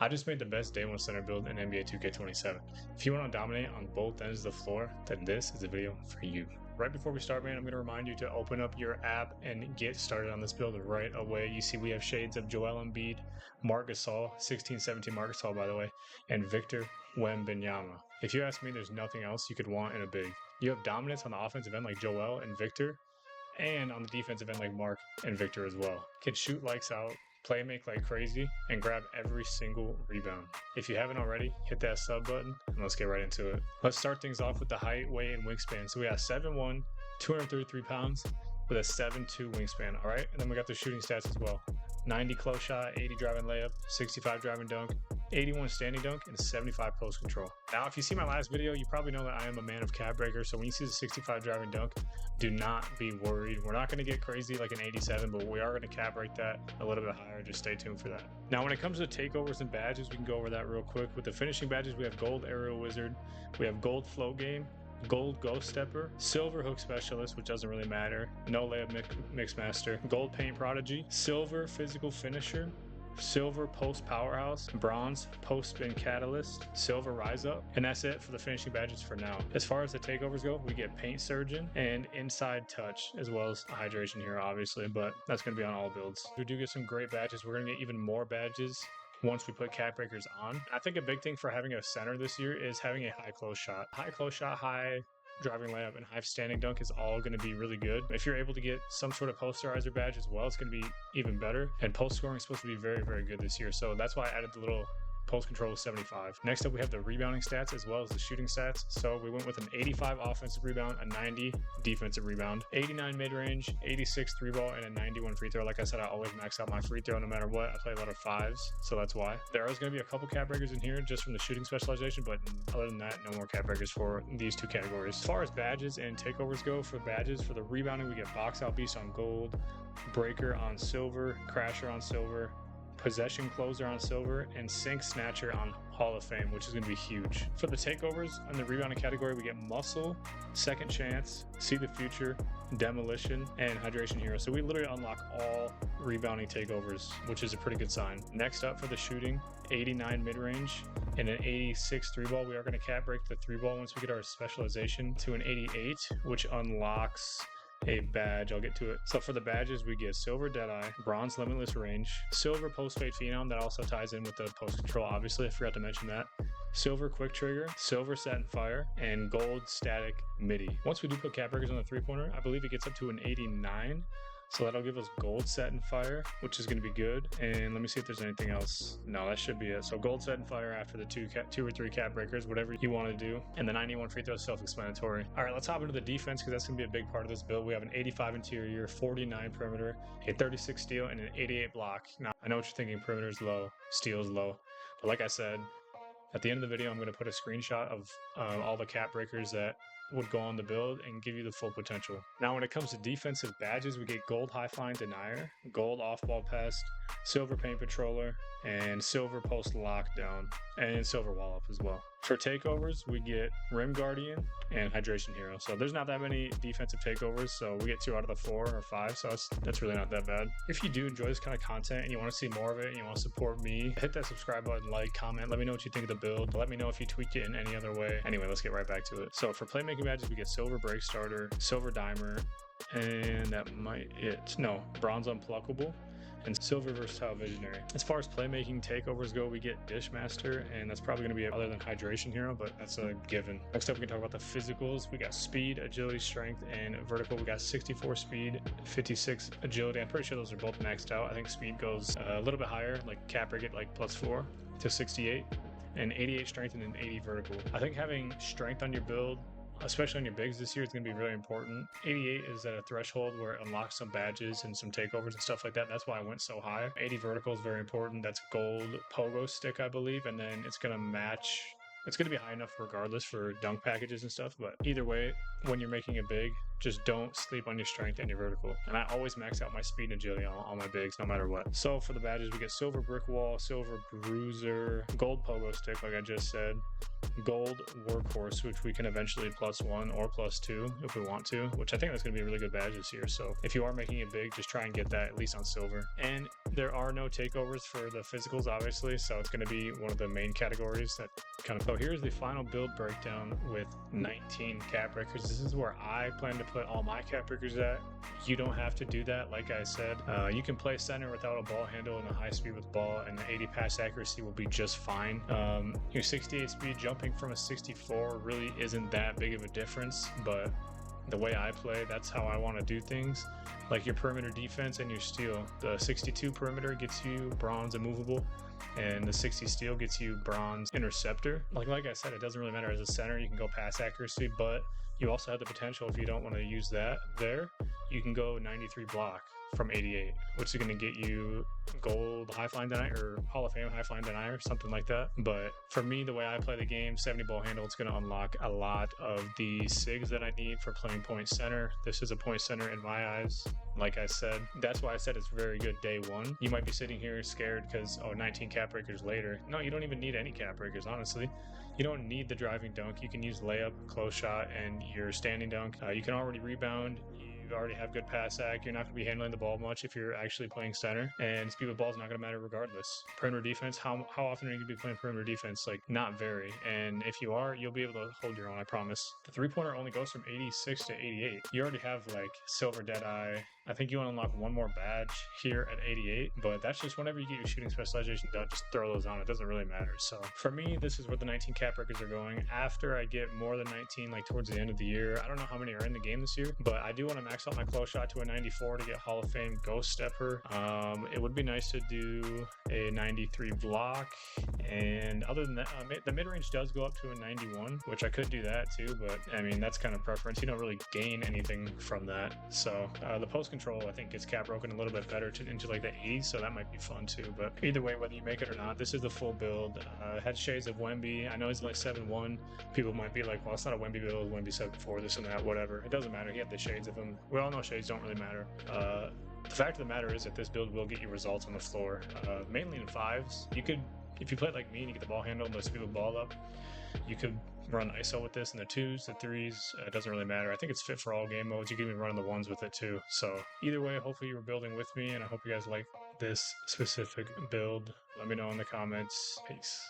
I just made the best day one center build in NBA 2K27. If you want to dominate on both ends of the floor, then this is a video for you. Right before we start, man, I'm going to remind you to open up your app and get started on this build right away. You see we have shades of Joel Embiid, Marc Gasol, 16-17 Marc Gasol, by the way, and Victor Wembanyama. If you ask me, there's nothing else you could want in a big. You have dominance on the offensive end like Joel and Victor, and on the defensive end like Marc and Victor as well. Can shoot lights out, play make like crazy, and grab every single rebound. If you haven't already, hit that sub button and let's get right into it. Let's start things off with the height, weight, and wingspan. So we have 7'1", 233 pounds with a 7'2" wingspan, all right? And then we got the shooting stats as well. 90 close shot, 80 driving layup, 65 driving dunk, 81 standing dunk, and 75 post control. Now, if you see my last video, you probably know that I am a man of cap breakers. So when you see the 65 driving dunk, do not be worried. We're not going to get crazy like an 87, but we are going to cap break that a little bit higher. Just stay tuned for that. Now, when it comes to takeovers and badges, we can go over that real quick. With the finishing badges, we have gold aerial wizard, we have gold flow game, gold ghost stepper, silver hook specialist, which doesn't really matter, no layup mix master, gold paint prodigy, silver physical finisher, silver post powerhouse, bronze post spin catalyst, silver rise up, and that's it for the finishing badges for now. As far as the takeovers go, we get paint surgeon and inside touch, as well as hydration here obviously, but that's going to be on all builds. We do get some great badges. We're going to get even more badges once we put cap breakers on. I think a big thing for having a center this year is having a high close shot. High close shot, high driving layup, and high standing dunk is all going to be really good. If you're able to get some sort of posterizer badge as well, it's going to be even better. And post scoring is supposed to be very, very good this year. So that's why I added the little post control of 75. Next up, we have the rebounding stats as well as the shooting stats. So we went with an 85 offensive rebound, a 90 defensive rebound, 89 mid-range, 86 three ball, and a 91 free throw. Like I said, I always max out my free throw no matter what. I play a lot of fives, so that's why. There is going to be a couple cap breakers in here just from the shooting specialization, but other than that, no more cap breakers for these two categories. As far as badges and takeovers go, for badges, for the rebounding, we get box out beast on gold, breaker on silver, crasher on silver, possession closer on silver, and sink snatcher on Hall of Fame, which is going to be huge. For the takeovers in the rebounding category, we get muscle, second chance, see the future, demolition, and hydration hero. So we literally unlock all rebounding takeovers, which is a pretty good sign. Next up for the shooting, 89 mid-range and an 86 three ball. We are going to cap break the three ball once we get our specialization to an 88, which unlocks a badge. I'll get to it. So for the badges, we get silver deadeye, bronze limitless range, silver post fade phenom, that also ties in with the post control, obviously I forgot to mention that, silver quick trigger, silver satin fire, and gold static midi. Once we do put cap breakers on the three-pointer, I believe it gets up to an 89. So that'll give us gold satin fire, which is going to be good. And let me see if there's anything else. No, that should be it. So gold satin fire after the two or three cap breakers, whatever you want to do. And the 91 free throw is self-explanatory. All right, let's hop into the defense because that's going to be a big part of this build. We have an 85 interior, 49 perimeter, a 36 steal, and an 88 block. Now, I know what you're thinking, perimeter is low, steal is low. But like I said, at the end of the video, I'm going to put a screenshot of all the cap breakers that would go on the build and give you the full potential. Now, when it comes to defensive badges, we get gold high flying denier, gold off ball pest, silver paint patroller, and silver post lockdown, and silver wall up as well. For takeovers, we get rim guardian and hydration hero. So there's not that many defensive takeovers, so we get 2 out of the 4 or 5, so that's really not that bad. If you do enjoy this kind of content and you want to see more of it and you want to support me, hit that subscribe button, like, comment, let me know what you think of the build, let me know if you tweak it in any other way. Anyway, let's get right back to it. So for playmaking badges, we get silver break starter, silver dimer, and that might it. No, bronze unpluckable, and silver versatile visionary. As far as playmaking takeovers go, we get dish master, and that's probably going to be other than hydration hero, but that's a given. Next up, we can talk about the physicals. We got speed, agility, strength, and vertical. We got 64 speed, 56 agility. I'm pretty sure those are both maxed out. I think speed goes a little bit higher, like cap break it like +4 to 68, and 88 strength and an 80 vertical. I think having strength on your build, especially on your bigs this year, is going to be really important. 88 is at a threshold where it unlocks some badges and some takeovers and stuff like that. That's why I went so high. 80 vertical is very important. That's gold pogo stick, I believe, and then it's going to match. It's going to be high enough regardless for dunk packages and stuff, but either way, when you're making a big, just don't sleep on your strength and your vertical. And I always max out my speed and agility on all my bigs, no matter what. So for the badges, we get silver brick wall, silver bruiser, gold pogo stick, like I just said, gold workhorse, which we can eventually +1 or +2 if we want to, which I think that's going to be a really good badge this year. So if you are making it big, just try and get that at least on silver. And there are no takeovers for the physicals, obviously, so it's going to be one of the main categories that kind of. So here's the final build breakdown with 19 cap breakers. This is where I plan to put all my cap breakers at. You don't have to do that. Like I said, you can play center without a ball handle and a high speed with ball, and the 80 pass accuracy will be just fine. Your 68 speed jumping from a 64 really isn't that big of a difference, but the way I play, that's how I want to do things. Like your perimeter defense and your steal. The 62 perimeter gets you bronze immovable, and the 60 steal gets you bronze interceptor. Like I said, it doesn't really matter as a center. You can go pass accuracy, but you also have the potential, if you don't want to use that there, you can go 93 block from 88, which is going to get you gold high flying denier or Hall of Fame high flying denier, something like that. But for me, the way I play the game, 70 ball handle, it's going to unlock a lot of the SIGs that I need for playing point center. This is a point center in my eyes. Like I said, that's why I said it's very good day one. You might be sitting here scared because, 19 cap breakers later. No, you don't even need any cap breakers, honestly. You don't need the driving dunk. You can use layup, close shot, and your standing dunk. You can already rebound. You already have good pass ac. You're not going to be handling the ball much if you're actually playing center, and speed with ball is not going to matter regardless. Perimeter defense, how often are you going to be playing perimeter defense? Like, not very. And if you are, you'll be able to hold your own, I promise. The three-pointer only goes from 86 to 88. You already have like silver deadeye. I think you want to unlock one more badge here at 88, but that's just whenever you get your shooting specialization done, just throw those on. It doesn't really matter. So for me, this is where the 19 cap breakers are going. After I get more than 19, like towards the end of the year, I don't know how many are in the game this year, but I do want to max out my close shot to a 94 to get Hall of Fame ghost stepper. It would be nice to do a 93 block, and other than that, the mid-range does go up to a 91, which I could do that too, but I mean, that's kind of preference. You don't really gain anything from that. So the post control, I think, gets cap broken a little bit better into like the 80s, so that might be fun too. But either way, whether you make it or not, this is the full build. Had shades of Wemby. I know he's like 7'1". People might be like, well, it's not a Wemby build, Wemby 7'4", this and that, whatever. It doesn't matter. He had the shades of him. We all know shades don't really matter. The fact of the matter is that this build will get you results on the floor, mainly in fives. You could, if you play like me and you get the ball handle and the speed of the ball up, you could run ISO with this in the twos, the threes. It doesn't really matter. I think it's fit for all game modes. You can even run the ones with it too. So either way, hopefully you were building with me, and I hope you guys like this specific build. Let me know in the comments. Peace.